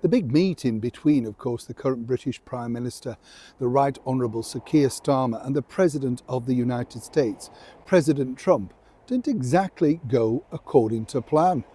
The big meeting between, of course, the current British Prime Minister, the Right Honourable Sir Keir Starmer, and the President of the United States, President Trump, didn't exactly go according to plan.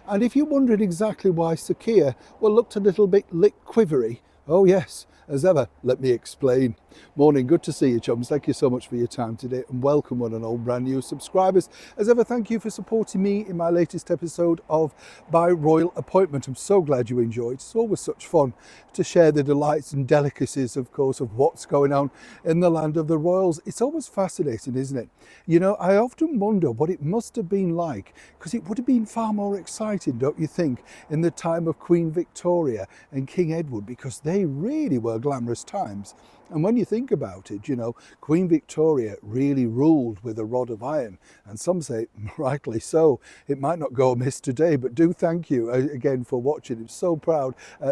And if you're wondering exactly why Sir Keir, well, looked a little bit quivery, oh yes, as ever, let me explain. Morning, good to see you, chums. Thank you so much for your time today, and welcome one and all brand new subscribers. As ever, thank you for supporting me in my latest episode of By Royal Appointment. I'm so glad you enjoyed. It's always such fun to share the delights and delicacies, of course, of what's going on in the land of the royals. It's always fascinating, isn't it? You know, I often wonder what it must have been like, because it would have been far more exciting, don't you think, in the time of Queen Victoria and King Edward, because they really were glamorous times. And when you think about it, you know, Queen Victoria really ruled with a rod of iron, and some say rightly so. It might not go amiss today, but do thank you again for watching. I'm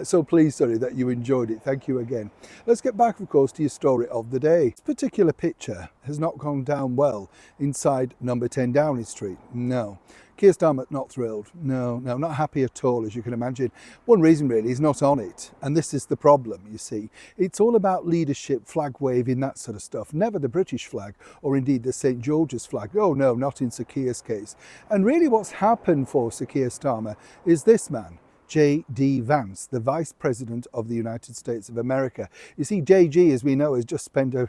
so pleased that you enjoyed it. Thank you again. Let's get back, of course, to your story of the day. This particular picture has not gone down well inside number 10 Downing Street. No. Keir Starmer not thrilled. No, not happy at all, as you can imagine. One reason really, he's not on it. And this is the problem, you see. It's all about leadership, flag waving, that sort of stuff. Never the British flag, or indeed the St. George's flag. Oh no, not in Sir Keir's case. And really what's happened for Sir Keir Starmer is this man, J.D. Vance, the Vice President of the United States of America. You see, JG, as we know, has just spent a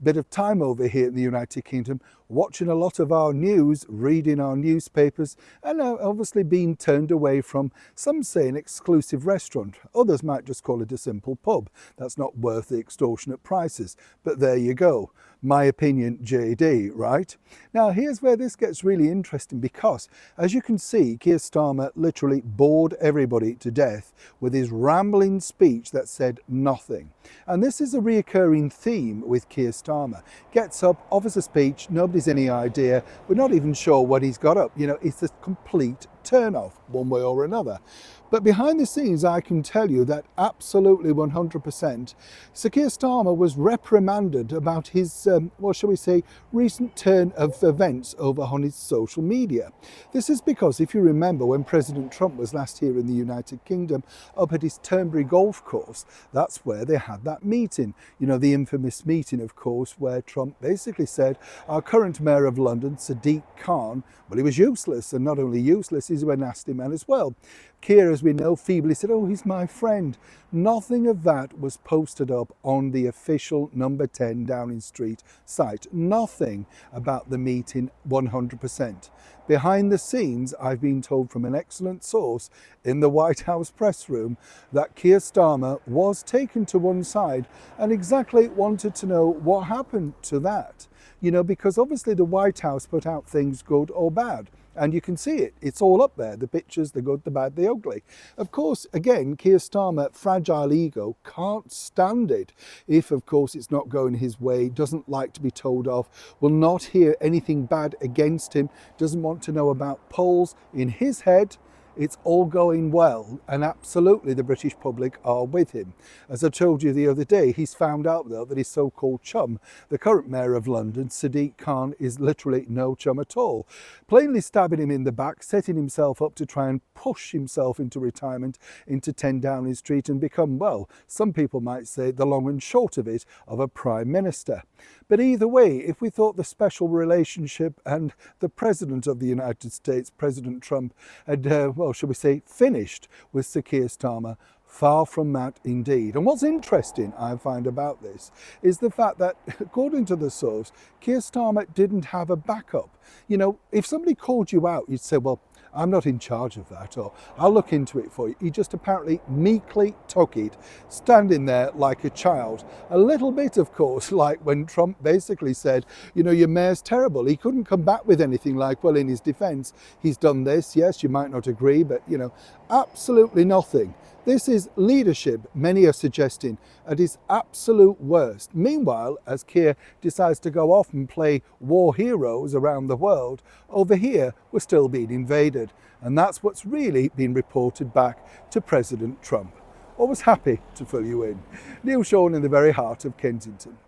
bit of time over here in the United Kingdom, watching a lot of our news, reading our newspapers, and obviously being turned away from, some say, an exclusive restaurant. Others might just call it a simple pub. That's not worth the extortionate prices. But there you go. My opinion, JD, right? Now, here's where this gets really interesting, because, as you can see, Keir Starmer literally bored everybody to death with his rambling speech that said nothing. And this is a reoccurring theme with Keir Starmer. Gets up, offers a speech, nobody's any idea, we're not even sure what he's got up. You know, it's a complete turn-off, one way or another. But behind the scenes, I can tell you that absolutely 100%, Sir Keir Starmer was reprimanded about his, what shall we say, recent turn of events over on his social media. This is because, if you remember, when President Trump was last here in the United Kingdom, up at his Turnberry golf course, that's where they had that meeting. You know, the infamous meeting, of course, where Trump basically said, our current mayor of London, Sadiq Khan, well, he was useless, and not only useless, he's a nasty man as well. Keir, as we know, feebly said, oh, he's my friend. Nothing of that was posted up on the official number 10 Downing Street site. Nothing about the meeting 100%. Behind the scenes, I've been told from an excellent source in the White House press room that Keir Starmer was taken to one side and exactly wanted to know what happened to that. You know, because obviously the White House put out things good or bad. And you can see it. It's all up there. The pictures, the good, the bad, the ugly. Of course, again, Keir Starmer, fragile ego, can't stand it if, of course, it's not going his way, doesn't like to be told off, will not hear anything bad against him, doesn't want to know about polls. In his head, it's all going well, and absolutely the British public are with him. As I told you the other day, he's found out, though, that his so-called chum, the current mayor of London, Sadiq Khan, is literally no chum at all. Plainly stabbing him in the back, setting himself up to try and push himself into retirement, into 10 Downing Street, and become, well, some people might say the long and short of it, of a prime minister. But either way, if we thought the special relationship and the President of the United States, President Trump, had, well, shall we say, finished with Sir Keir Starmer, far from that indeed. And what's interesting, I find, about this is the fact that, according to the source, Keir Starmer didn't have a backup. You know, if somebody called you out, you'd say, well, I'm not in charge of that, or I'll look into it for you. He just apparently meekly took it, standing there like a child. A little bit, of course, like when Trump basically said, you know, your mayor's terrible. He couldn't come back with anything like, well, in his defense, he's done this. Yes, you might not agree, but, you know, absolutely nothing. This is leadership, many are suggesting, at its absolute worst. Meanwhile, as Keir decides to go off and play war heroes around the world, over here we're still being invaded. And that's what's really been reported back to President Trump. Always happy to fill you in. Neil Sean in the very heart of Kensington.